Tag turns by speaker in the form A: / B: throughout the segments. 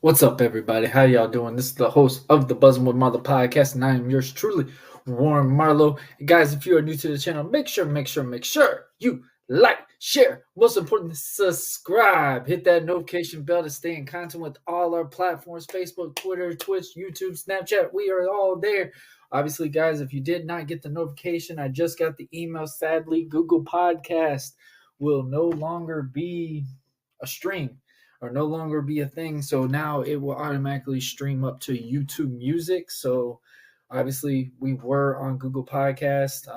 A: What's up, everybody? How y'all doing? This is the host of the Buzzing With Marlowe podcast, and I am yours truly, Warren Marlowe. And guys, if you are new to the channel, make sure you like, share, most importantly, subscribe. Hit that notification bell to stay in contact with all our platforms: Facebook, Twitter, Twitch, YouTube, Snapchat. We are all there. Obviously, guys, if you did not get the notification, I just got the email. Sadly, Google Podcast will no longer be a stream or no longer be a thing. So now it will automatically stream up to YouTube Music. So obviously we were on Google Podcast.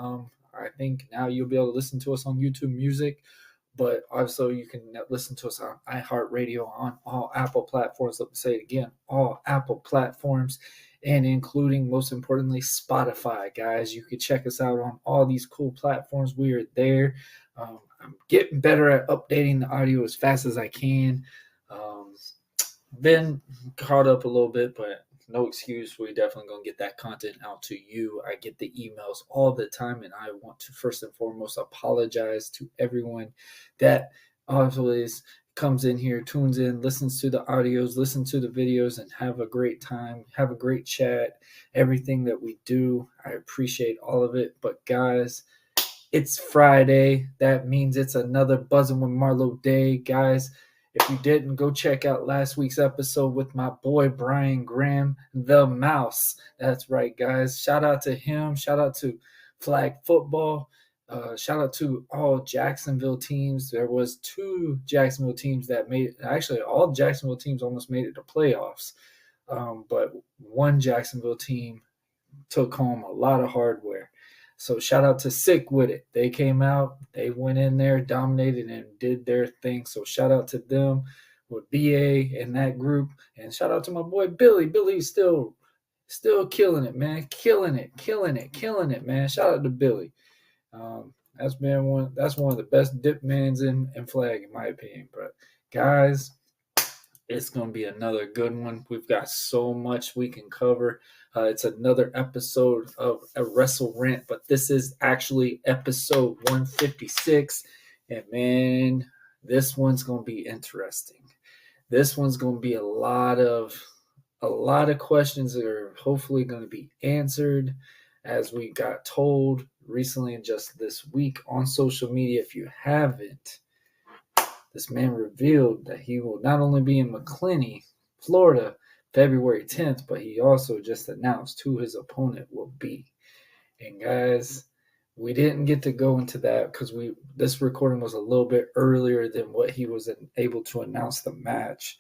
A: I think now you'll be able to listen to us on YouTube Music, but also you can listen to us on iHeartRadio on all Apple platforms. Let me say it again, all Apple platforms, and including, most importantly, Spotify. Guys, you can check us out on all these cool platforms. We are there. I'm getting better at updating the audio as fast as I can. Been caught up a little bit, but no excuse. We definitely gonna get that content out to you. I get the emails all the time, and I want to first and foremost apologize to everyone that always comes in here, tunes in, listens to the audios, listens to the videos, and have a great time, have a great chat. Everything that we do, I appreciate all of it. But guys, it's Friday. That means it's another Buzzing with Marlowe day, guys. If you didn't, go check out last week's episode with my boy Brian Graham, the Mouse. That's right, guys. Shout out to him. Shout out to Flag Football. Shout out to all Jacksonville teams. There was two Jacksonville teams that made. Actually, all Jacksonville teams almost made it to playoffs, but one Jacksonville team took home a lot of hardware. So shout out to Sick With It. They came out, they went in there, dominated, and did their thing. So shout out to them with BA and that group. And shout out to my boy Billy. Billy's still killing it, man. Killing it, man. Shout out to Billy. That's one of the best dip mans in flag, in my opinion. But guys, it's going to be another good one. We've got so much we can cover. It's another episode of a Wrestle Rant, but this is actually episode 156. And man, this one's going to be interesting. This one's going to be a lot of questions that are hopefully going to be answered, as we got told recently and just this week on social media. If you haven't, this man revealed that he will not only be in McClenny, Florida, February 10th, but he also just announced who his opponent will be. And guys, we didn't get to go into that because this recording was a little bit earlier than what he was able to announce the match.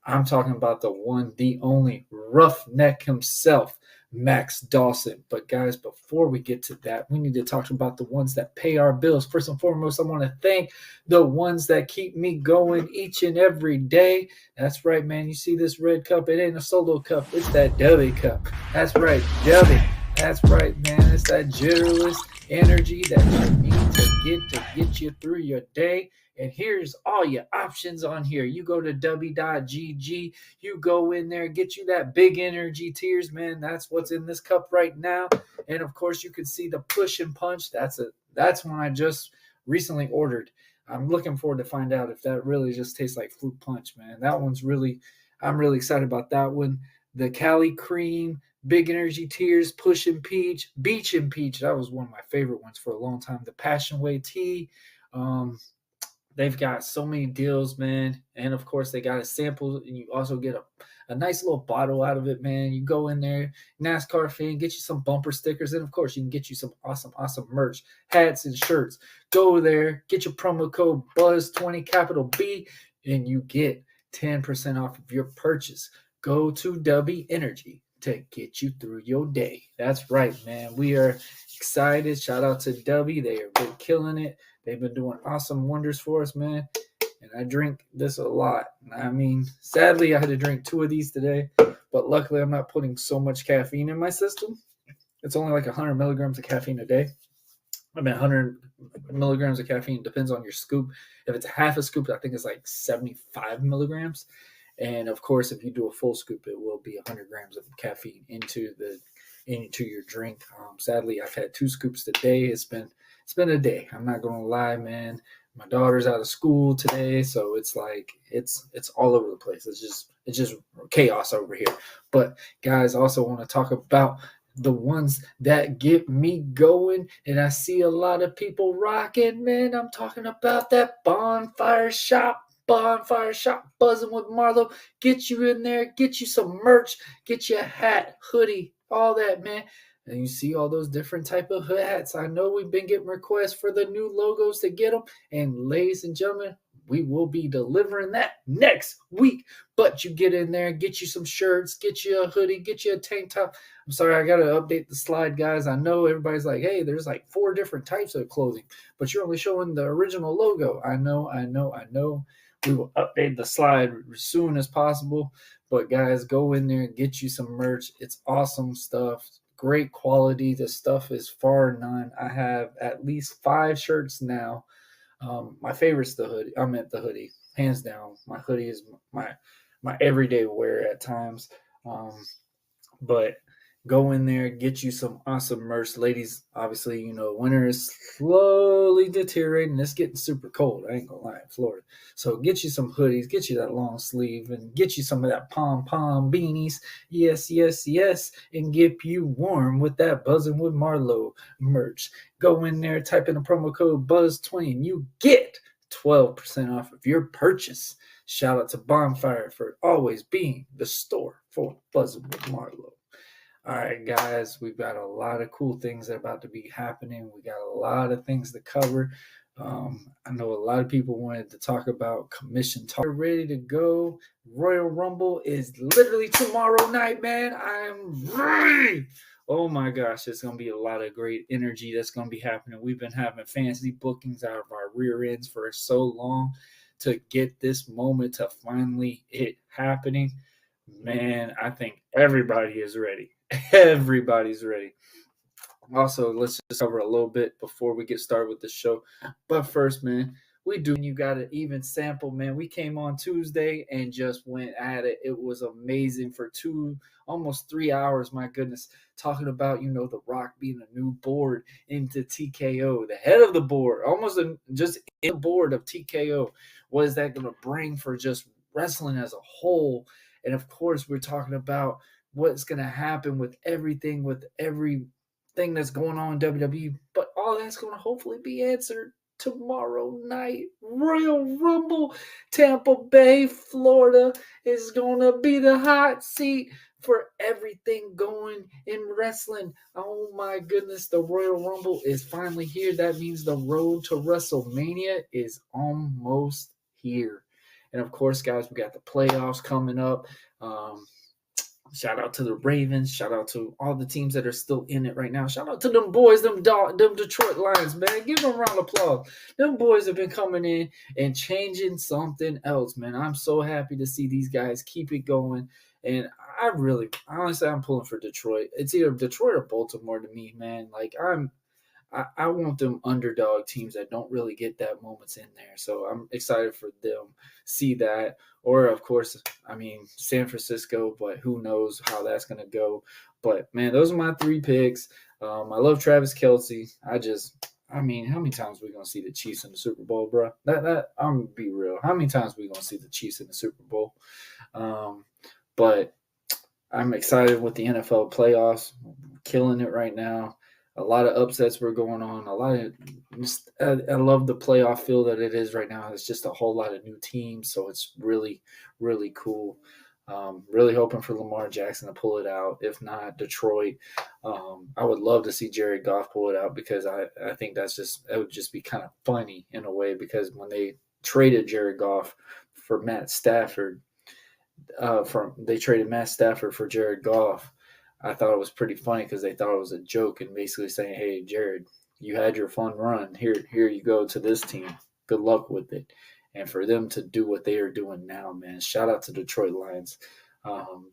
A: I'm talking about the one, the only Roughneck himself, Max Dawson. But guys, before we get to that, we need to talk about the ones that pay our bills. First and foremost, I want to thank the ones that keep me going each and every day. That's right, man. You see this red cup? It ain't a solo cup. It's that Dubby cup. That's right, Dubby. That's right, man. It's that jitterless energy that you need to get you through your day. And here's all your options on here. You go to w.gg, you go in there, get you that big energy tears, man. That's what's in this cup right now. And of course, you can see the push and punch. That's one I just recently ordered. I'm looking forward to find out if that really just tastes like fruit punch, man. I'm really excited about that one. The Cali Cream, Big Energy Tears, Push and Peach, Beach and Peach. That was one of my favorite ones for a long time. The Passion Way Tea. They've got so many deals, man. And of course, they got a sample, and you also get a nice little bottle out of it, man. You go in there, NASCAR fan, get you some bumper stickers, and of course, you can get you some awesome merch, hats and shirts. Go there, get your promo code BUZZ20, capital B, and you get 10% off of your purchase. Go to W Energy to get you through your day. That's right, man. We are excited. Shout out to W. They are been killing it. They've been doing awesome wonders for us, man. And I drink this a lot. I mean, sadly, I had to drink 2 of these today, but luckily I'm not putting so much caffeine in my system. It's only like 100 milligrams of caffeine a day. I mean, 100 milligrams of caffeine depends on your scoop. If it's a half a scoop, I think it's like 75 milligrams. And of course, if you do a full scoop, it will be 100 grams of caffeine into your drink. Sadly, I've had 2 scoops today. It's been a day. I'm not gonna lie, man. my daughter's out of school today, so it's like it's all over the place. It's just chaos over here. But guys, also want to talk about the ones that get me going, and I see a lot of people rocking, man. I'm talking about that bonfire shop. Bonfire Shop, Buzzing with Marlowe. Get you in there, get you some merch, get you a hat, hoodie, all that, man. And you see all those different type of hats. I know we've been getting requests for the new logos to get them. And ladies and gentlemen, we will be delivering that next week. But you get in there, get you some shirts, get you a hoodie, get you a tank top. I'm sorry, I got to update the slide, guys. I know everybody's like, hey, there's like 4 different types of clothing, but you're only showing the original logo. I know. We will update the slide as soon as possible. But guys, go in there and get you some merch. It's awesome stuff. Great quality. The stuff is far none. I have at least 5 shirts now. My favorite's the hoodie. I meant the hoodie, hands down. My hoodie is my everyday wear at times. But go in there, get you some awesome merch. Ladies, obviously, you know, winter is slowly deteriorating. It's getting super cold. I ain't gonna lie, in Florida. So get you some hoodies, get you that long sleeve, and get you some of that pom-pom beanies. Yes, and get you warm with that Buzzing with Marlowe merch. Go in there, type in the promo code BUZZ20, and you get 12% off of your purchase. Shout out to Bonfire for always being the store for Buzzing with Marlowe. All right, guys, we've got a lot of cool things that are about to be happening. We got a lot of things to cover. I know a lot of people wanted to talk about commission talk. We're ready to go. Royal Rumble is literally tomorrow night, man. I'm ready. Oh my gosh, it's going to be a lot of great energy that's going to be happening. We've been having fancy bookings out of our rear ends for so long to get this moment to finally it happening. Man, I think everybody is ready. Everybody's ready. Also, let's just cover a little bit before we get started with the show. But first, man, you got an even sample, man. We came on Tuesday and just went at it. It was amazing for almost 3 hours, my goodness, talking about, you know, The Rock being a new board into TKO, the head of the board, just in the board of TKO. What is that going to bring for just wrestling as a whole? And of course, we're talking about what's going to happen with everything that's going on in WWE. But all that's going to hopefully be answered tomorrow night. Royal Rumble, Tampa Bay, Florida is going to be the hot seat for everything going in wrestling. Oh my goodness, the Royal Rumble is finally here. That means the road to WrestleMania is almost here. And of course, guys, we got the playoffs coming up. Shout out to the Ravens. Shout out to all the teams that are still in it right now. Shout out to them boys, them Detroit Lions, man. Give them a round of applause. Them boys have been coming in and changing something else, man. I'm so happy to see these guys keep it going. And honestly, I'm pulling for Detroit. It's either Detroit or Baltimore to me, man. Like, I want them underdog teams that don't really get that moments in there. So I'm excited for them see that. Or, of course, San Francisco, but who knows how that's going to go. But, man, those are my 3 picks. I love Travis Kelce. How many times are we going to see the Chiefs in the Super Bowl, bro? I'm going to be real. How many times are we going to see the Chiefs in the Super Bowl? But I'm excited with the NFL playoffs. Killing it right now. A lot of upsets were going on. I love the playoff feel that it is right now. It's just a whole lot of new teams, so it's really, really cool. Really hoping for Lamar Jackson to pull it out. If not, Detroit. I would love to see Jared Goff pull it out because I think it would just be kind of funny in a way because when they traded Jared Goff for Matt Stafford, they traded Matt Stafford for Jared Goff. I thought it was pretty funny because they thought it was a joke and basically saying, hey, Jared, you had your fun run. Here you go to this team. Good luck with it. And for them to do what they are doing now, man, shout out to Detroit Lions.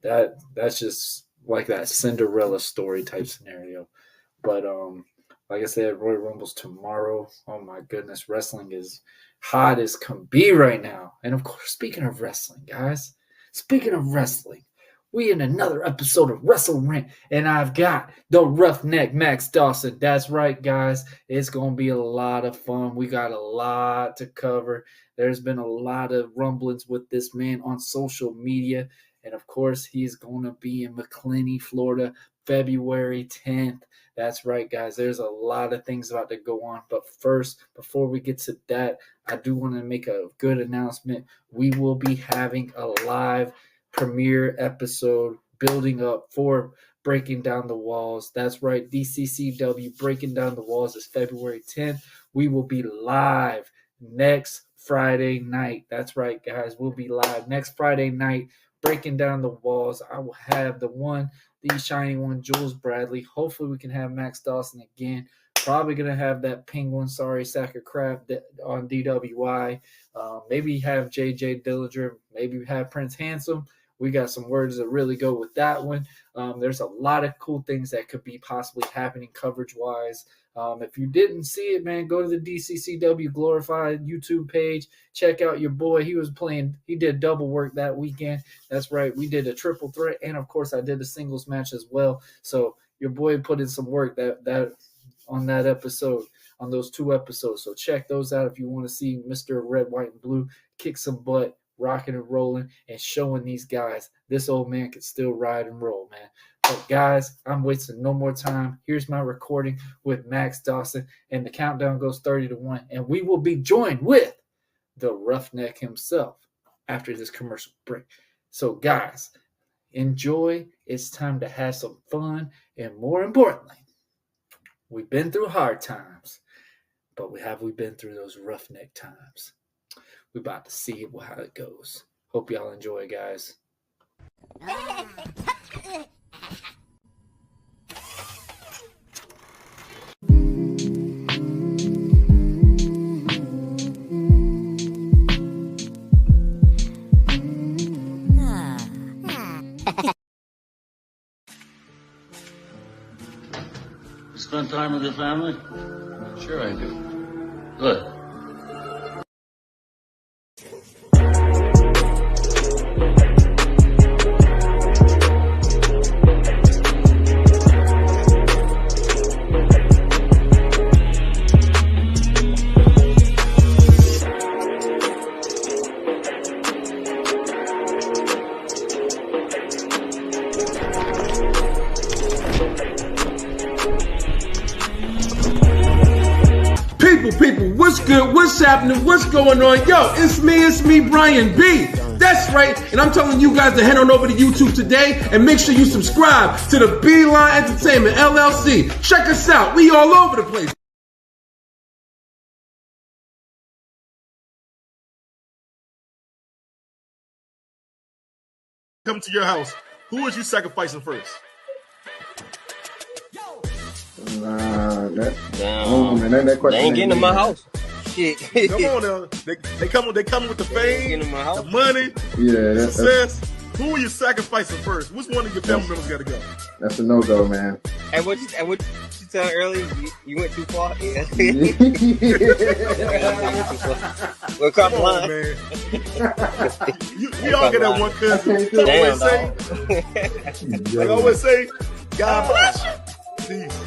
A: That's just like that Cinderella story type scenario. But like I said, Royal Rumble's tomorrow. Oh, my goodness. Wrestling is hot as can be right now. And, of course, speaking of wrestling, guys, We in another episode of Wrestle Rant, and I've got the Roughneck Max Dawson. That's right, guys. It's going to be a lot of fun. We got a lot to cover. There's been a lot of rumblings with this man on social media, and of course, he's going to be in McClenny, Florida, February 10th. That's right, guys. There's a lot of things about to go on. But first, before we get to that, I do want to make a good announcement. We will be having a live premiere episode building up for Breaking Down the Walls. That's right, DCCW Breaking Down the Walls is February 10th. We will be live next Friday night. That's right, guys. We'll be live next Friday night Breaking Down the Walls. I will have the shiny one, Jules Bradley. Hopefully we can have Max Dawson again. Probably going to have that Penguin, sack of crap on DWI. Maybe have JJ Dillinger. Maybe have Prince Handsome. We got some words that really go with that one. There's a lot of cool things that could be possibly happening coverage-wise. If you didn't see it, man, go to the DCCW Glorified YouTube page. Check out your boy. He did double work that weekend. That's right. We did a triple threat, and, of course, I did a singles match as well. So your boy put in some work that on that episode, on those 2 episodes. So check those out if you want to see Mr. Red, White, and Blue kick some butt, rocking and rolling, and showing these guys this old man can still ride and roll, man. But guys, I'm wasting no more time. Here's my recording with Max Dawson, and the countdown goes 30-1, and we will be joined with the Roughneck himself after this commercial break. So guys, enjoy. It's time to have some fun, and more importantly, we've been through hard times, but have we been through those roughneck times? We're about to see how it goes. Hope y'all enjoy, guys.
B: Spend time with your family?
C: Sure I do.
B: Good.
C: People, what's good? What's happening? What's going on? Yo, it's me, Brian B. That's right, and I'm telling you guys to head on over to YouTube today and make sure you subscribe to the Beeline Entertainment LLC. Check us out. We all over the place.
D: Come to your house. Who is you sacrificing first?
E: That question they ain't getting in my house. Shit.
D: Come on now. They come with the fame, the money, success. Who are you sacrificing first? Which one of your family members got to go?
E: That's a no-go, man.
F: And what you said earlier, you went too far. Yeah. We'll cross the line,
D: man. We all get that one cousin. They always say, God bless you. Peace.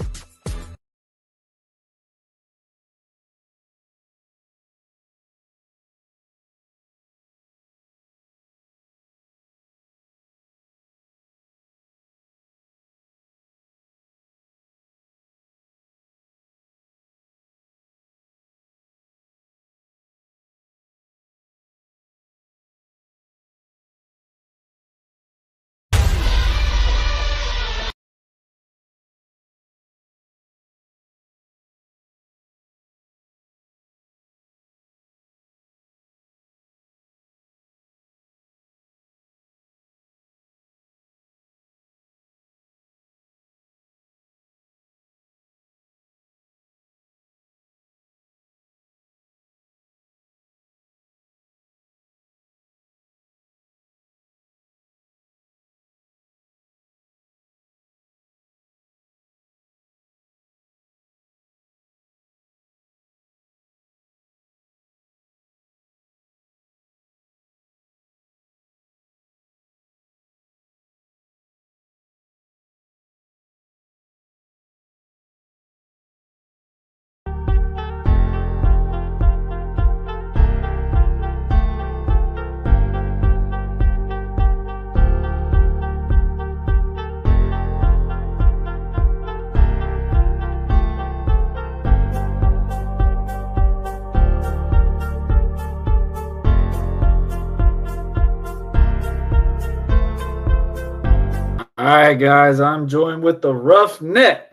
A: right, guys, I'm joined with the Roughneck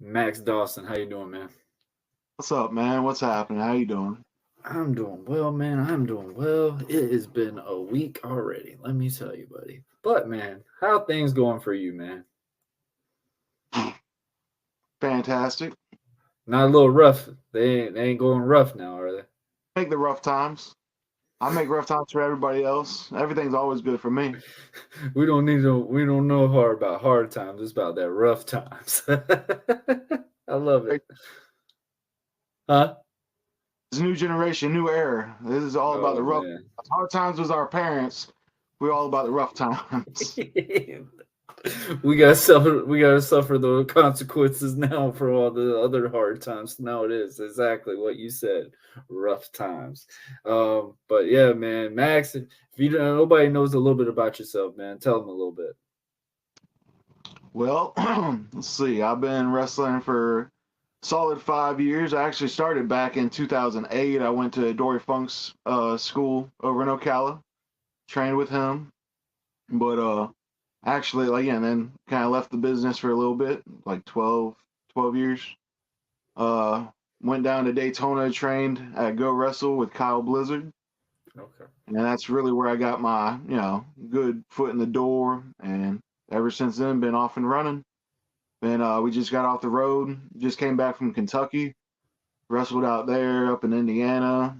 A: Max Dawson. How you doing, man?
G: What's up, man? What's happening? How you doing?
A: I'm doing well, man. I'm doing well. It has been a week already, let me tell you, buddy. But, man, how things going for you, man?
G: Fantastic.
A: Not a little rough. They ain't going rough now, are they?
G: Make the rough times. I make rough times for everybody else. Everything's always good for me.
A: We don't know about hard times. It's about that rough times. I love it. Huh?
G: It's a new generation, new era. This is all about the rough. Man. Hard times was our parents. We're all about the rough times.
A: We gotta suffer the consequences now for all the other hard times. Now it is exactly what you said, rough times. But yeah, man, Max, if you don't, nobody knows a little bit about yourself, man, tell them a little bit.
G: Well, let's see. I've been wrestling for solid 5 years. I actually started back in 2008. I went to Dory Funk's school over in Ocala, trained with him, but actually, and then kind of left the business for a little bit, like 12 years. Went down to Daytona, trained at Go Wrestle with Kyle Blizzard.
A: Okay.
G: And that's really where I got my, good foot in the door. And ever since then, been off and running. And we just got off the road, just came back from Kentucky, wrestled out there, up in Indiana.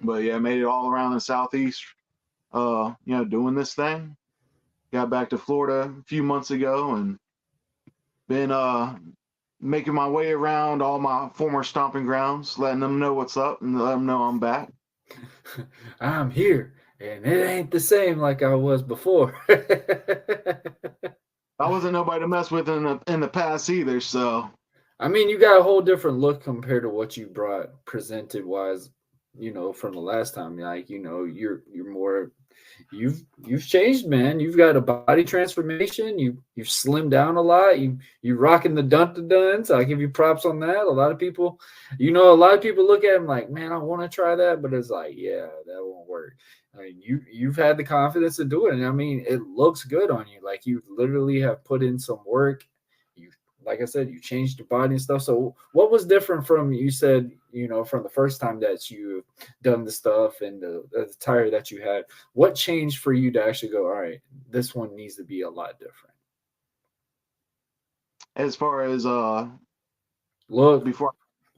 G: But yeah, made it all around the Southeast, doing this thing. Got back to Florida a few months ago and been making my way around all my former stomping grounds, letting them know what's up and let them know I'm back.
A: I'm here, and it ain't the same like I was before.
G: I wasn't nobody to mess with in the past either, so.
A: I mean, you got a whole different look compared to what you brought presented-wise, from the last time. Like, you're more... You've changed, man. You've got a body transformation. You've slimmed down a lot. You rocking the dun-to-duns. I give you props on that. A lot of people look at him like, man, I want to try that, but it's like, yeah, that won't work. I mean, you've had the confidence to do it, and I mean, it looks good on you. Like, you literally have put in some work. Like I said, you changed your body and stuff. So what was different from, you said, from the first time that you done the stuff and the attire that you had? What changed for you to actually go, all right, this one needs to be a lot different?
G: As far as
A: look, before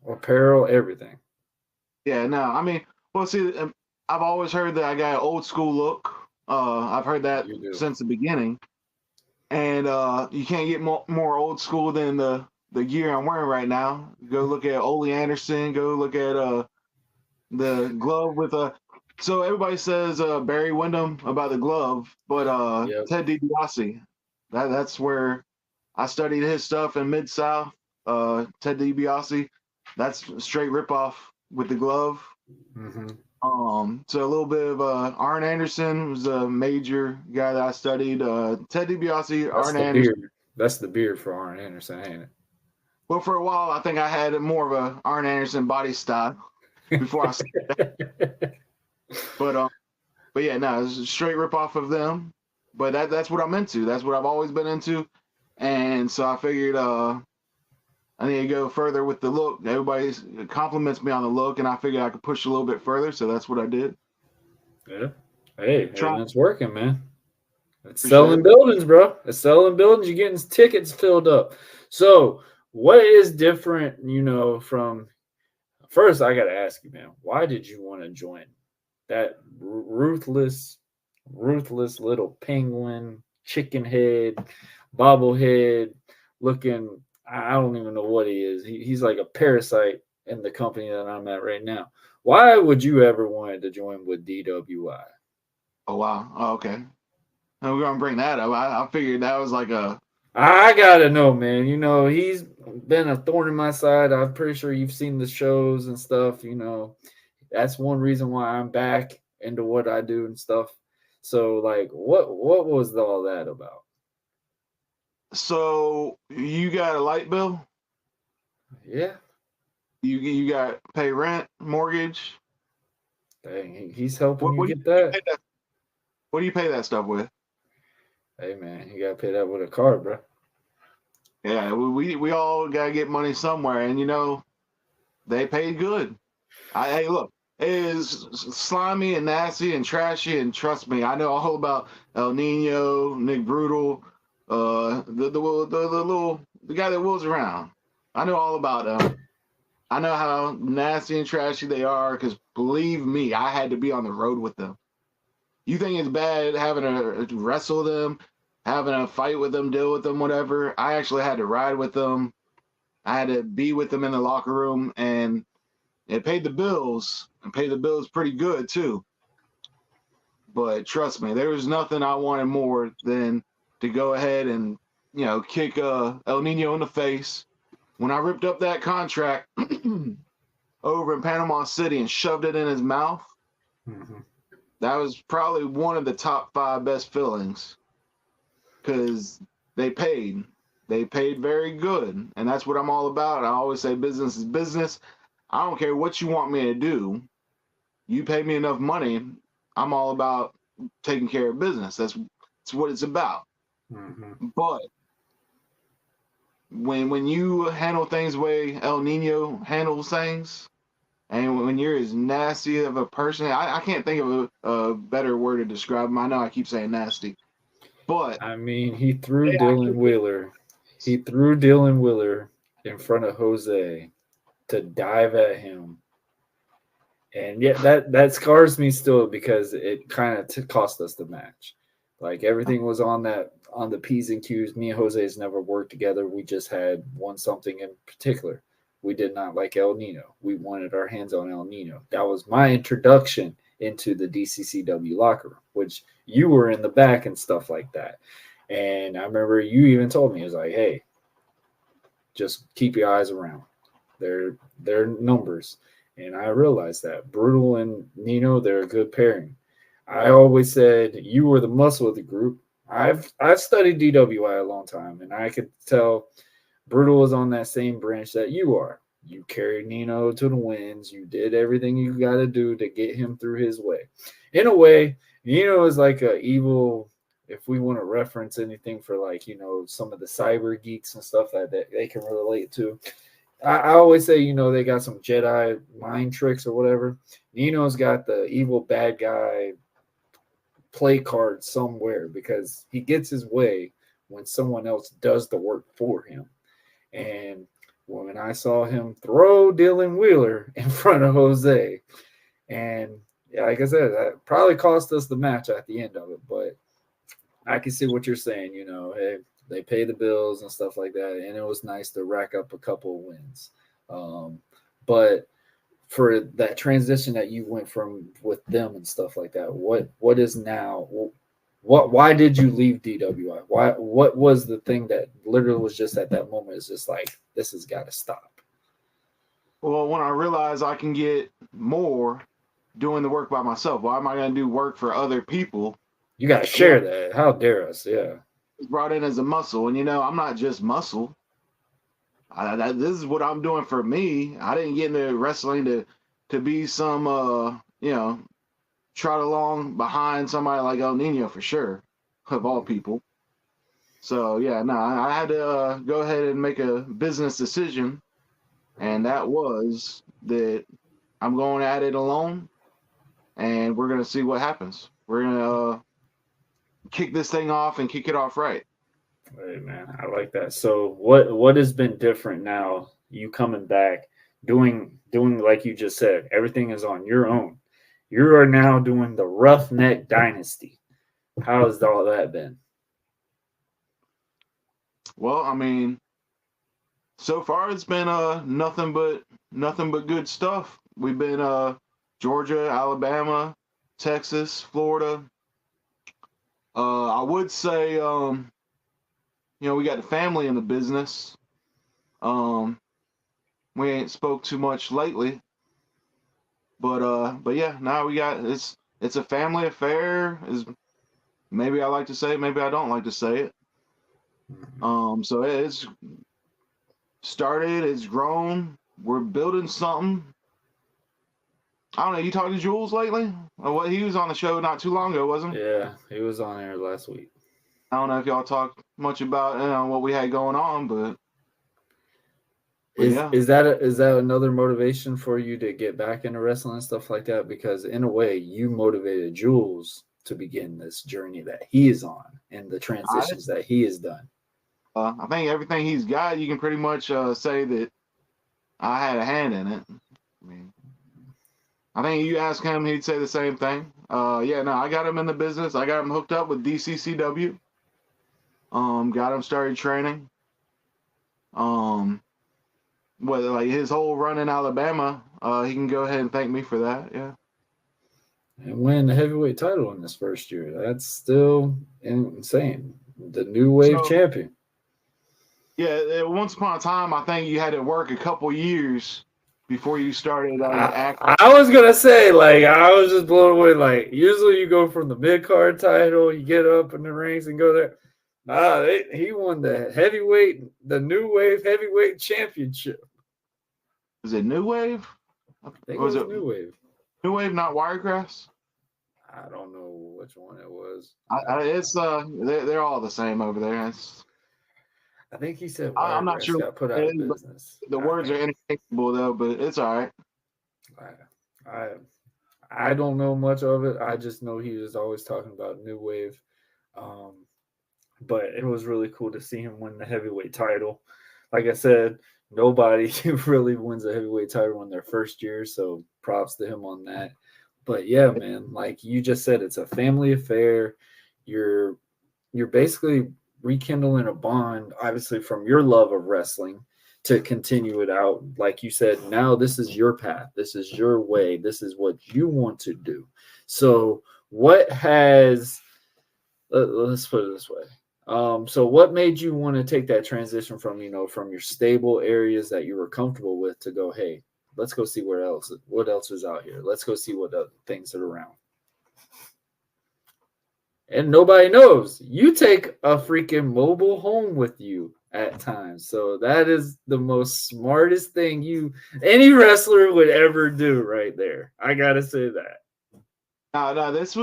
A: apparel, everything.
G: Yeah, no, I mean, well, see, I've always heard that I got an old school look. I've heard that since the beginning. And you can't get more old school than the gear I'm wearing right now. Go look at Ole Anderson. Go look at the glove with So everybody says Barry Windham about the glove, but Ted DiBiase. That's where I studied his stuff in Mid-South. Ted DiBiase. That's straight ripoff with the glove.
A: Mm-hmm.
G: So a little bit of Arn Anderson was a major guy that I studied. Ted DiBiase, Arn Anderson.
A: Beard. That's the beard for Arn Anderson, ain't it?
G: Well, for a while, I think I had more of a Arn Anderson body style before I started that. But yeah, no, it's a straight rip off of them. But that's what I'm into. That's what I've always been into. And so I figured I need to go further with the look. Everybody compliments me on the look, and I figured I could push a little bit further, so that's what I did.
A: Yeah. Hey, it's working, man. It's selling buildings, bro. It's selling buildings. You're getting tickets filled up. So what is different, from – first, I got to ask you, man, why did you want to join that ruthless little penguin, chicken head, bobblehead looking – I don't even know what he is. He's like a parasite in the company that I'm at right now. Why would you ever want to join with DWI?
G: Oh, wow. Oh, okay. We're going to bring that up. I figured that was like a...
A: I got to know, man. He's been a thorn in my side. I'm pretty sure you've seen the shows and stuff. That's one reason why I'm back into what I do and stuff. So, like, what was all that about?
G: So you got a light bill?
A: Yeah.
G: You got to pay rent, mortgage?
A: Dang, he's helping you get that.
G: What do you pay that stuff with?
A: Hey man, you gotta pay that with a card, bro.
G: Yeah, we all gotta get money somewhere, and they paid good. Hey, look, it is slimy and nasty and trashy, and trust me, I know all about El Nino, Nick Brutal, the guy that wheels around. I know all about them. I know how nasty and trashy they are, because believe me, I had to be on the road with them. You think it's bad having to wrestle them, having a fight with them, deal with them, whatever? I actually had to ride with them. I had to be with them in the locker room, and it paid the bills, and paid the bills pretty good too. But trust me, there was nothing I wanted more than to go ahead and kick El Nino in the face. When I ripped up that contract over in Panama City and shoved it in his mouth, that was probably one of the top 5 best feelings, because they paid very good, and that's what I'm all about. I always say business is business. I don't care what you want me to do. You pay me enough money, I'm all about taking care of business. That's what it's about. But when you handle things the way El Nino handles things, and when you're as nasty of a person, I can't think of a better word to describe him. I know I keep saying nasty, but
A: I mean, he threw Dylan Wheeler. He threw Dylan Wheeler in front of Jose to dive at him. And yeah, that scars me still, because it kind of cost us the match. Like, everything was on the P's and Q's. Me and Jose's never worked together. We just had one something in particular. We did not like El Nino. We wanted our hands on El Nino. That was my introduction into the DCCW locker room, which you were in the back and stuff like that. And I remember you even told me, it was like, hey, just keep your eyes around. They're numbers. And I realized that Brutal and Nino, they're a good pairing. I always said you were the muscle of the group. I've studied DWI a long time, and I could tell Brutal was on that same branch that you are. You carried Nino to the wins. You did everything you got to do to get him through his way. In a way, Nino is like a evil, if we want to reference anything for some of the cyber geeks and stuff that they can relate to. I always say, they got some Jedi mind tricks or whatever. Nino's got the evil bad guy play card somewhere, because he gets his way when someone else does the work for him. And when I saw him throw Dylan Wheeler in front of Jose, and yeah, like I said, that probably cost us the match at the end of it, but I can see what you're saying, hey, they pay the bills and stuff like that, and it was nice to rack up a couple of wins. But for that transition that you went from with them and stuff like that, what is now? Why did you leave DWI? What was the thing that literally was just at that moment is just like, this has got to stop?
G: Well, when I realized I can get more doing the work by myself, why am I going to do work for other people?
A: You got to share that. How dare us? Yeah.
G: Brought in as a muscle, and I'm not just muscle. This is what I'm doing for me. I didn't get into wrestling to be some trot along behind somebody like El Nino, for sure, of all people. So yeah, no, I had to go ahead and make a business decision, and that was that I'm going at it alone, and we're gonna see what happens. We're gonna kick this thing off and kick it off right.
A: Hey man, I like that. So what has been different now? You coming back, doing like you just said, everything is on your own. You are now doing the Roughneck Dynasty. How has all that been?
G: Well, I mean, so far it's been nothing but good stuff. We've been Georgia, Alabama, Texas, Florida. I would say we got the family in the business. We ain't spoke too much lately. But yeah, now we got it's a family affair, is maybe I like to say it, maybe I don't like to say it. So it's started, it's grown, we're building something. I don't know, you talked to Jules lately? He was on the show not too long ago, wasn't he?
A: Yeah, he was on there last week.
G: I don't know if y'all talk much about what we had going on, but yeah.
A: Is that another motivation for you to get back into wrestling and stuff like that? Because in a way, you motivated Jules to begin this journey that he is on and the transitions that he has done.
G: I think everything he's got, you can pretty much say that I had a hand in it. I mean, I think you ask him, he'd say the same thing. I got him in the business. I got him hooked up with DCCW. Got him started training. Like his whole run in Alabama, he can go ahead and thank me for that. Yeah.
A: And win the heavyweight title in this first year. That's still insane. The new wave champion.
G: Yeah, once upon a time, I think you had to work a couple years before you started acting.
A: I was gonna say, like, I was just blown away. Like, usually you go from the mid card title, you get up in the ranks and go there. He won the new wave heavyweight championship.
G: Is it New Wave?
A: I think it was New Wave.
G: New Wave, not Wiregrass?
A: I don't know which one it was.
G: They're all the same over there.
A: I think he said
G: I'm not sure.
A: Got put out of business.
G: The words are interchangeable though, but it's all right.
A: I don't know much of it. I just know he was always talking about New Wave. But it was really cool to see him win the heavyweight title. Like I said, nobody really wins a heavyweight title in their first year, so props to him on that. But yeah, man, like you just said, it's a family affair. You're basically rekindling a bond, obviously, from your love of wrestling to continue it out. Like you said, now this is your path. This is your way. This is what you want to do. So let's put it this way. So what made you want to take that transition from your stable areas that you were comfortable with to go, hey, let's go see what else is out here. Let's go see what other things are around. And nobody knows. You take a freaking mobile home with you at times. So that is the most smartest thing any wrestler would ever do right there. I got to say that.
G: No, that's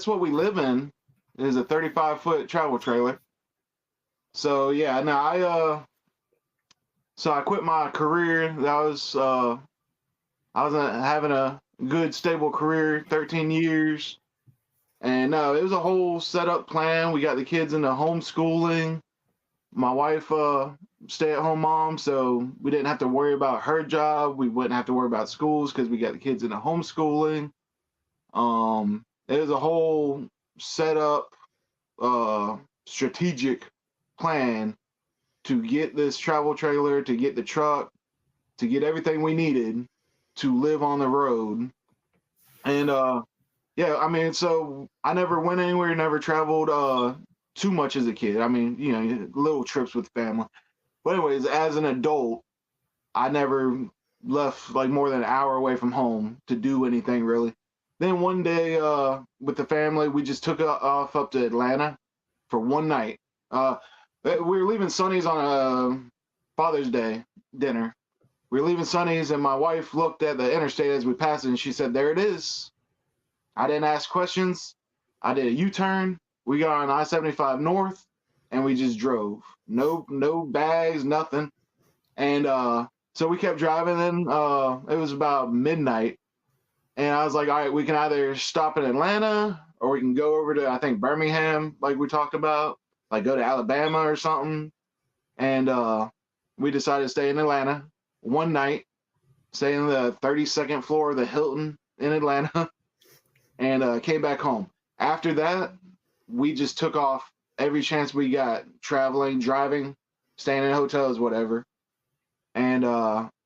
G: what we live in. It is a 35-foot travel trailer. So yeah, I quit my career. I was having a good stable career, 13 years, and it was a whole setup plan. We got the kids into homeschooling. My wife, stay-at-home mom, so we didn't have to worry about her job. We wouldn't have to worry about schools because we got the kids into homeschooling. It was a whole set up strategic plan to get this travel trailer, to get the truck, to get everything we needed to live on the road. And so I never went anywhere, never traveled too much as a kid. I mean, little trips with family. But anyways, as an adult, I never left like more than an hour away from home to do anything really. Then one day with the family, we just took off up to Atlanta for one night. We were leaving Sonny's on a Father's Day dinner. We were leaving Sonny's, and my wife looked at the interstate as we passed it, and she said, "There it is." I didn't ask questions. I did a U-turn. We got on I-75 North, and we just drove. No bags, nothing. And so we kept driving. Then it was about midnight. And I was like, all right, we can either stop in Atlanta or we can go over to, I think, Birmingham, like we talked about, like go to Alabama or something. And we decided to stay in Atlanta one night, stay in the 32nd floor of the Hilton in Atlanta, and came back home. After that, we just took off every chance we got, traveling, driving, staying in hotels, whatever. And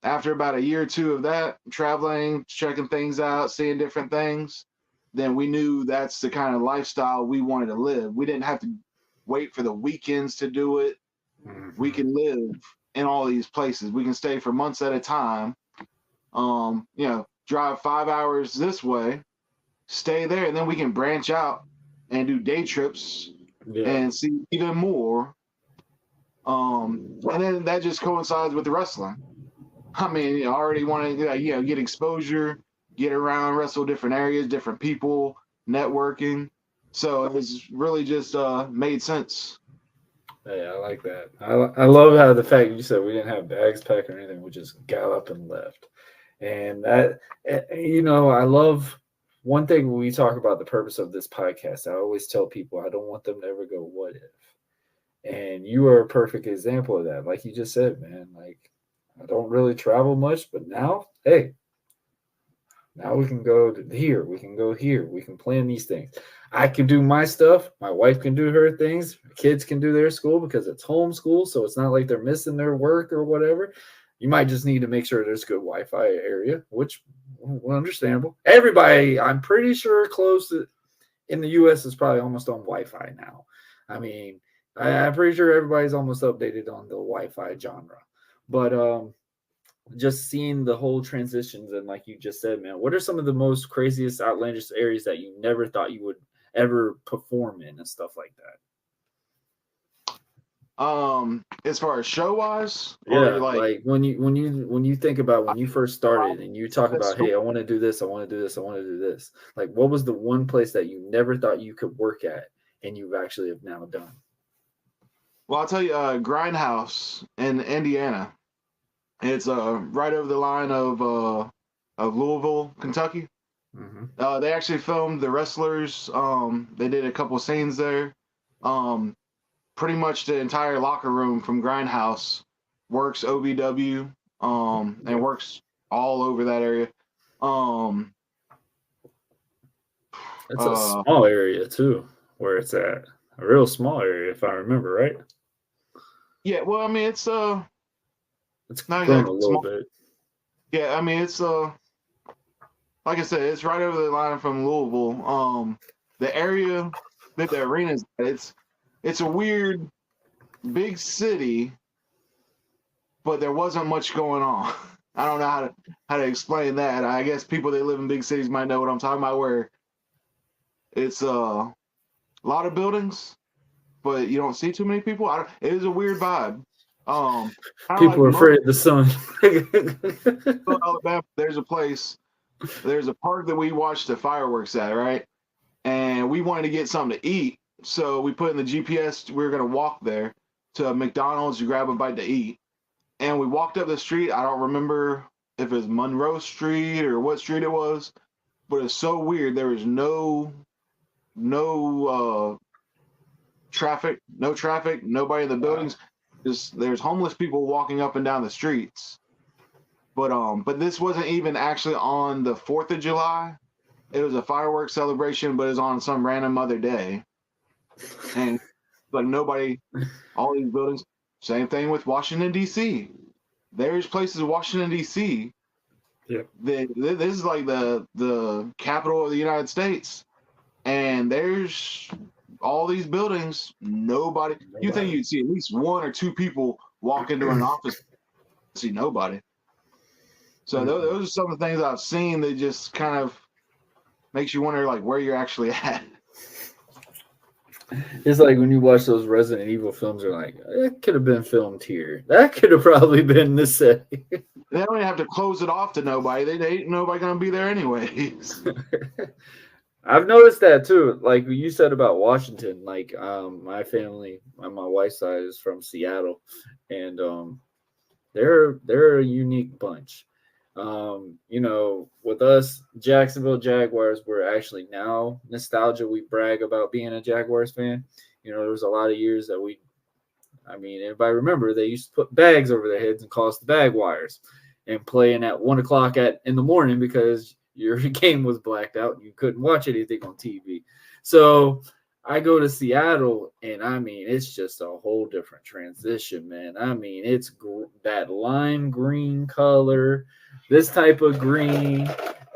G: after about a year or two of that, traveling, checking things out, seeing different things, then we knew that's the kind of lifestyle we wanted to live. We didn't have to wait for the weekends to do it. Mm-hmm. We can live in all these places. We can stay for months at a time, drive 5 hours this way, stay there, and then we can branch out and do day trips and see even more. And then that just coincides with the wrestling. I mean, I already want to, get exposure, get around, wrestle different areas, different people, networking. So it's really just made sense.
A: Hey, I like that. I love how the fact you said we didn't have bags packed or anything. We just got up and left. And that, I love one thing when we talk about the purpose of this podcast. I always tell people I don't want them to ever go, what if? And you are a perfect example of that. Like you just said, man, like I don't really travel much, but now, hey, now we can go here. We can go here. We can plan these things. I can do my stuff. My wife can do her things. Kids can do their school because it's homeschool. So it's not like they're missing their work or whatever. You might just need to make sure there's good Wi-Fi area, which understandable. Everybody, I'm pretty sure in the U.S. is probably almost on Wi-Fi now. I mean, I'm pretty sure everybody's almost updated on the Wi-Fi genre. But just seeing the whole transitions and like you just said, man, what are some of the most craziest, outlandish areas that you never thought you would ever perform in and stuff like that?
G: As far as show wise,
A: yeah, like when you think about when you first started and you talk about, hey, I want to do this, I want to do this, I want to do this. Like, what was the one place that you never thought you could work at and you actually have now done?
G: Well, I'll tell you, Grindhouse in Indiana. It's right over the line of Louisville, Kentucky. Mm-hmm. They actually filmed the wrestlers. They did a couple scenes there. Pretty much the entire locker room from Grindhouse works OVW and works all over that area.
A: It's a small area too, where it's at. A real small area, if I remember right.
G: Yeah, well, I mean, it's not
A: grown a little bit.
G: Yeah, I mean, it's like I said, it's right over the line from Louisville. The area that the arena's at, it's a weird big city, but there wasn't much going on. I don't know how to explain that. I guess people that live in big cities might know what I'm talking about, where it's a lot of buildings, but you don't see too many people. It is a weird vibe.
A: People are afraid of the sun.
G: Alabama, there's a park that we watched the fireworks at, right? And we wanted to get something to eat. So we put in the GPS, we were going to walk there to McDonald's to grab a bite to eat. And we walked up the street. I don't remember if it was Monroe Street or what street it was, but it's so weird. There was no traffic, nobody in the buildings. Just there's homeless people walking up and down the streets. But this wasn't even actually on the 4th of July. It was a fireworks celebration, but it was on some random other day. And like nobody, all these buildings. Same thing with Washington, D.C. There's places in Washington, D.C.
A: Yeah.
G: This is like the capital of the United States. And there's all these buildings, nobody. You think you'd see at least one or two people walk into an office, see nobody. So those are some of the things I've seen that just kind of makes you wonder like where you're actually at.
A: It's like when you watch those Resident Evil films, you're like, it could have been filmed here. That could have probably been the set.
G: They don't even have to close it off to nobody. They ain't nobody gonna be there anyways.
A: I've noticed that too. Like you said about Washington, like my family on my wife's side is from Seattle, and they're a unique bunch. With us, Jacksonville Jaguars, we're actually now nostalgia. We brag about being a Jaguars fan. There was a lot of years that everybody remember they used to put bags over their heads and call us the Bag Wires and playing at 1 o'clock in the morning because your game was blacked out and you couldn't watch anything on TV. So I go to Seattle and it's just a whole different transition, man. It's that lime green color, this type of green,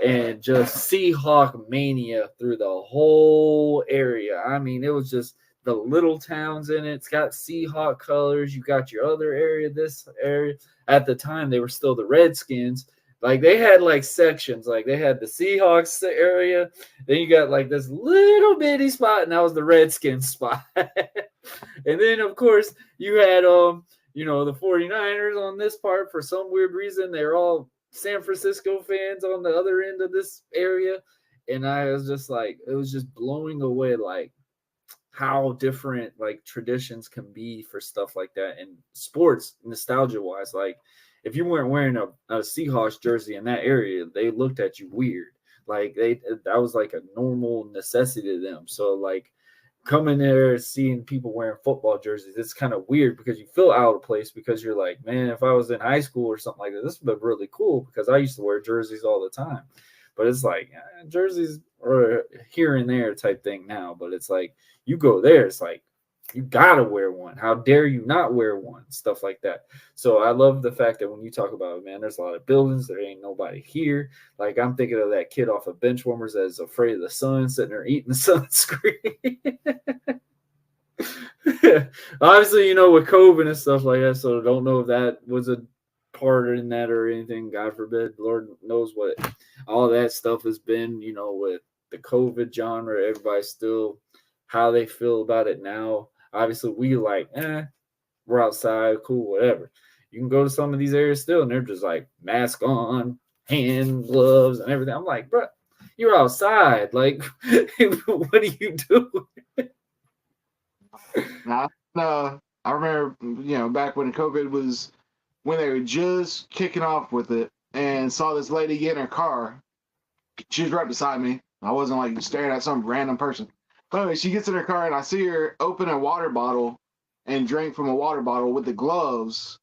A: and just Seahawk mania through the whole area. It was just the little towns in it. It's got Seahawk colors. You got your other area, this area. At the time, they were still the Redskins. Like they had like sections, like they had the Seahawks area. Then you got like this little bitty spot, and that was the Redskins spot. And then of course you had the 49ers on this part for some weird reason. They're all San Francisco fans on the other end of this area. and I was just like, it was just blowing away, like how different like traditions can be for stuff like that. And sports, nostalgia wise, like if you weren't wearing a Seahawks jersey in that area, they looked at you weird. Like that was like a normal necessity to them. So like coming there, seeing people wearing football jerseys, it's kind of weird because you feel out of place because you're like, man, if I was in high school or something like that, this would be really cool because I used to wear jerseys all the time. But it's like jerseys are here and there type thing now. But it's like you go there, it's like you gotta wear one. How dare you not wear one? Stuff like that. So I love the fact that when you talk about it, man, there's a lot of buildings. There ain't nobody here. Like I'm thinking of that kid off of Benchwarmers that is afraid of the sun, sitting there eating the sunscreen. Obviously, you know, with COVID and stuff like that. So I don't know if that was a part in that or anything. God forbid. Lord knows what all that stuff has been, you know, with the COVID genre. Everybody's still how they feel about it now. Obviously, we like, we're outside, cool, whatever. You can go to some of these areas still, and they're just like mask on, hand gloves, and everything. I'm like, bro, you're outside. Like, what are you doing?
G: I remember, you know, back when COVID was, when they were just kicking off with it, and saw this lady get in her car. She was right beside me. I wasn't like staring at some random person. But anyway, she gets in her car, and I see her open a water bottle and drink from a water bottle with the gloves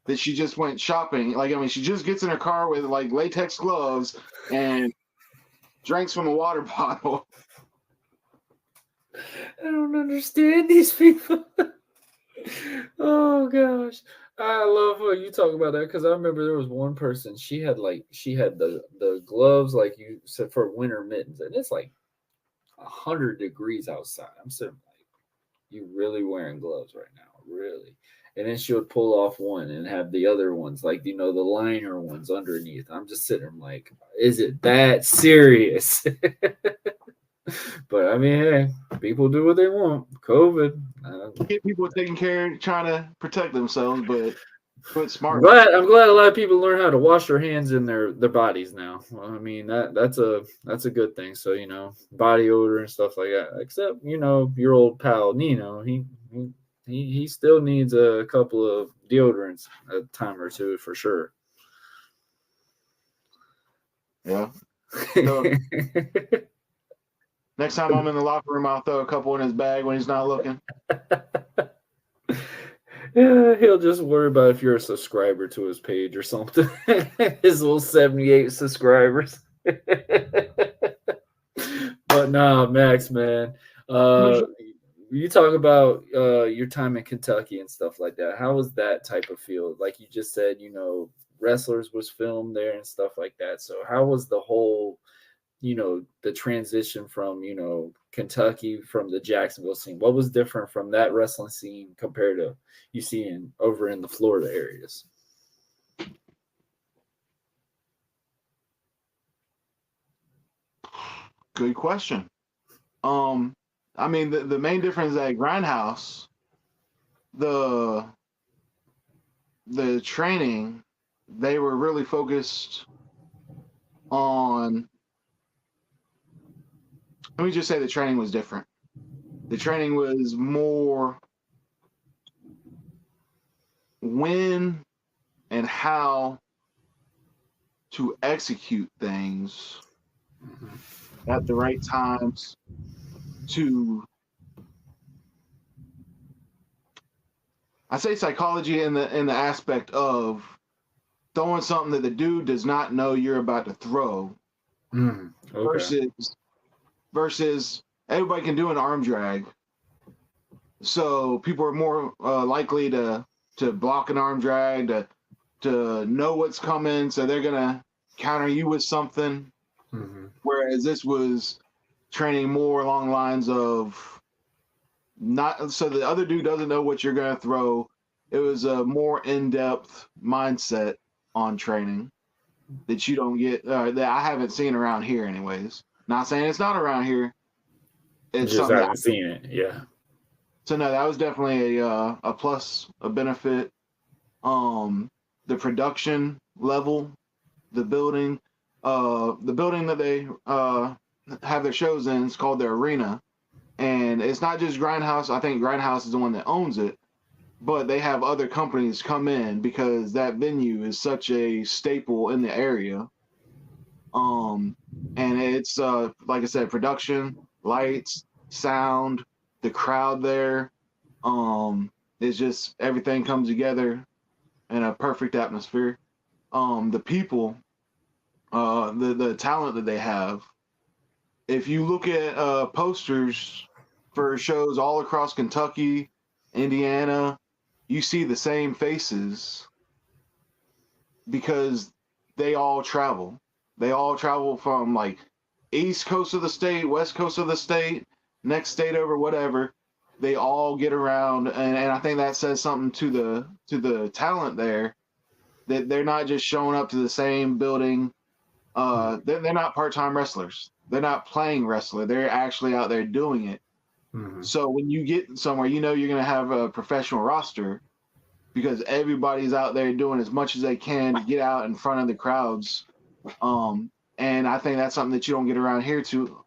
G: that she just went shopping. Like, I mean, she just gets in her car with like latex gloves and drinks from a water bottle.
A: I don't understand these people. Oh gosh, I love when you talk about that because I remember there was one person. She had the gloves like you said for winter mittens, and it's like 100 degrees outside. I'm sitting like, you really wearing gloves right now, really? And then she would pull off one and have the other ones, like, you know, the liner ones underneath. I'm just sitting there like, is it that serious? But I mean, hey, people do what they want. COVID.
G: People taking care, trying to protect themselves, but smart.
A: I'm glad a lot of people learn how to wash their hands in their bodies now. Well, I mean, that's a good thing. So, you know, body odor and stuff like that. Except, you know, your old pal Nino, he still needs a couple of deodorants a time or two for sure.
G: Yeah. So, next time I'm in the locker room, I'll throw a couple in his bag when he's not looking.
A: Yeah, he'll just worry about if you're a subscriber to his page or something. His little 78 subscribers. But nah, Max, man. You talk about your time in Kentucky and stuff like that. How was that type of feel? Like you just said, you know, Wrestlers was filmed there and stuff like that. So how was the whole, you know, the transition from, you know, Kentucky from the Jacksonville scene? What was different from that wrestling scene compared to you seeing over in the Florida areas?
G: Good question. I mean, the main difference at Grindhouse, the training, they were really focused on, let me just say the training was different. The training was more when and how to execute things at the right times to, I say psychology in the aspect of throwing something that the dude does not know you're about to throw, okay. versus everybody can do an arm drag. So people are more likely to block an arm drag, to know what's coming, so they're gonna counter you with something. Whereas this was training more along the lines of not, so the other dude doesn't know what you're gonna throw. It was a more in-depth mindset on training that you don't get, that I haven't seen around here anyways. Not saying it's not around here. It's
A: just haven't seen it, yeah.
G: So no, that was definitely a plus, a benefit. The production level, the building that they have their shows in. It's called the Arena, and it's not just Grindhouse. I think Grindhouse is the one that owns it, but they have other companies come in because that venue is such a staple in the area. And it's like I said, production, lights, sound, the crowd there. It's just everything comes together in a perfect atmosphere. The people, the talent that they have. If you look at posters for shows all across Kentucky, Indiana, you see the same faces because they all travel. They all travel from like east coast of the state, west coast of the state, next state over, whatever. They all get around, and I think that says something to the talent there, that they're not just showing up to the same building. They're not part-time wrestlers. They're not playing wrestler. They're actually out there doing it. Mm-hmm. So when you get somewhere, you know you're going to have a professional roster because everybody's out there doing as much as they can to get out in front of the crowds. And I think that's something that you don't get around here too.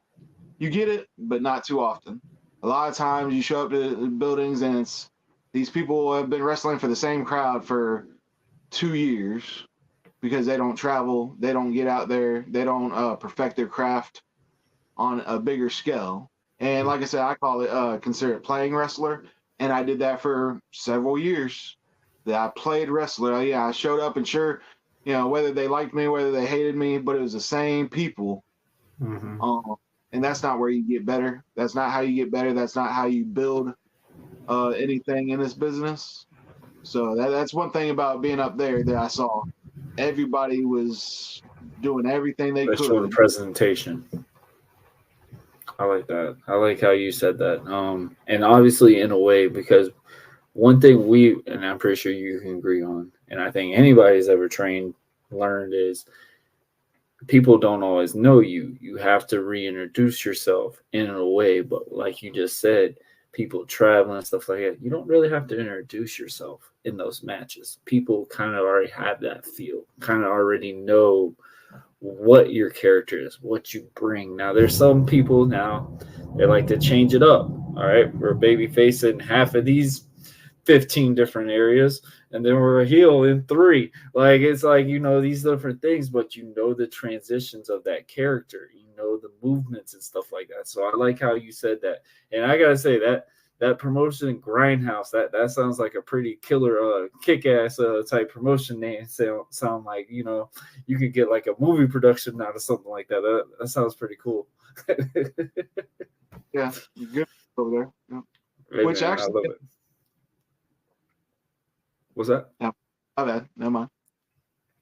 G: You get it, but not too often. A lot of times you show up to buildings and it's these people have been wrestling for the same crowd for 2 years because they don't travel, they don't get out there, they don't perfect their craft on a bigger scale. And like I said, I call it consider it playing wrestler, and I did that for several years. That I played wrestler. Yeah, I showed up, and sure, you know, whether they liked me, whether they hated me, but it was the same people. Mm-hmm. And that's not where you get better. That's not how you get better. That's not how you build anything in this business. So that's one thing about being up there that I saw. Everybody was doing everything they could.
A: Showing presentation. I like that. I like how you said that. And obviously in a way, because one thing and I'm pretty sure you can agree on, and I think anybody's ever learned is people don't always know you. You have to reintroduce yourself in a way, but like you just said, people traveling and stuff like that, you don't really have to introduce yourself in those matches. People kind of already have that feel, kind of already know what your character is, what you bring. Now, there's some people now, they like to change it up. All right, we're a baby face in half of these 15 different areas, and then we're a heel in 3. Like, it's like, you know, these different things, but you know the transitions of that character, you know the movements and stuff like that. So I like how you said that. And I gotta say that promotion, Grindhouse, that sounds like a pretty killer, kick-ass type promotion name. Sound like, you know, you could get like a movie production out of something like that. That sounds pretty cool.
G: Yeah, good over there. Yeah.
A: Hey, which man, actually, I love it. What's that?
G: Yeah, my bad. Never mind.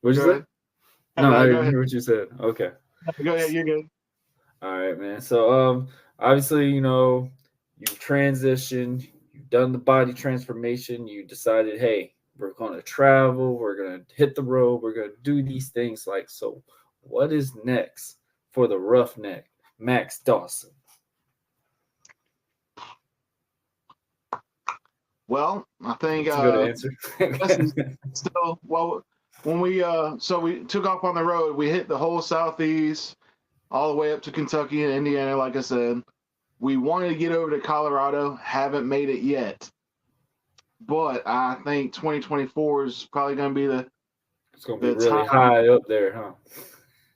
A: What'd you say? No, I didn't hear what you said. Okay.
G: Go ahead. You're good.
A: All right, man. So, obviously, you know, you transitioned, you've done the body transformation, you decided, hey, we're going to travel, we're going to hit the road, we're going to do these things. Like, so what is next for the Roughneck Max Dawson?
G: Well, I think
A: that's a good answer.
G: Still, well, when we took off on the road, we hit the whole Southeast, all the way up to Kentucky and Indiana, like I said. We wanted to get over to Colorado, haven't made it yet. But I think 2024 is probably going to be
A: it's going to be really high up there, huh?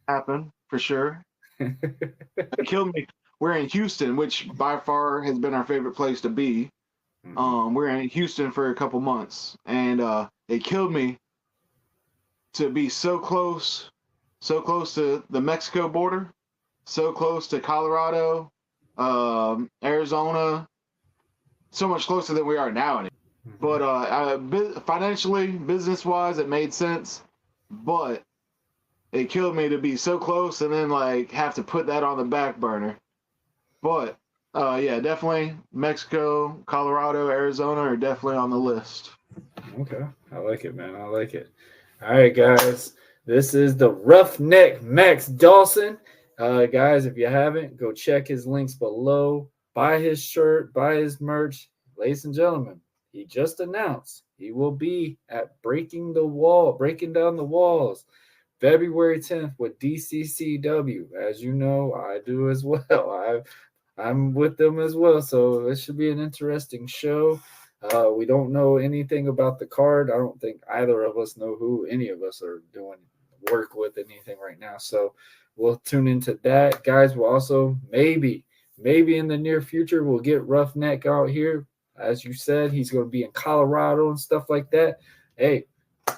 G: Happen, for sure. It killed me. We're in Houston, which by far has been our favorite place to be. We're in Houston for a couple months, and it killed me to be so close to the Mexico border, so close to Colorado, Arizona, so much closer than we are now. But financially, business-wise, it made sense, but it killed me to be so close and then like have to put that on the back burner. But yeah, definitely Mexico, Colorado, Arizona are definitely on the list.
A: Okay. I like it, man. I like it. All right, guys. This is the Roughneck Max Dawson. Guys, if you haven't, go check his links below. Buy his shirt, buy his merch. Ladies and gentlemen, he just announced he will be at Breaking Down the Walls February 10th with DCCW. As you know, I do as well. I'm with them as well, so it should be an interesting show. We don't know anything about the card. I don't think either of us know who any of us are doing work with anything right now. So we'll tune into that. Guys, we'll also maybe in the near future, we'll get Roughneck out here. As you said, he's going to be in Colorado and stuff like that. Hey,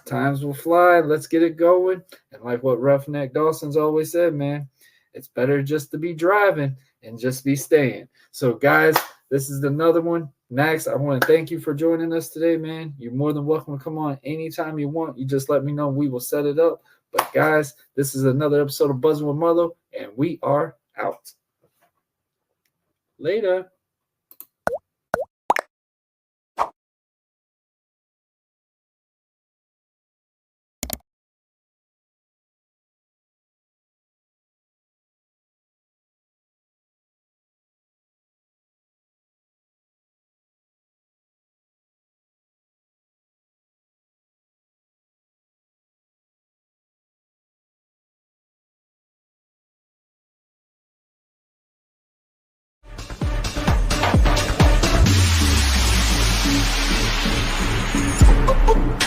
A: times will fly. Let's get it going. And like what Roughneck Dawson's always said, man, it's better just to be driving and just be staying. So, guys, this is another one. Max, I want to thank you for joining us today, man. You're more than welcome to come on anytime you want. You just let me know. We will set it up. But, guys, this is another episode of Buzzing with Marlowe, and we are out. Later.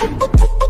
H: Boop, boop, boop, boop.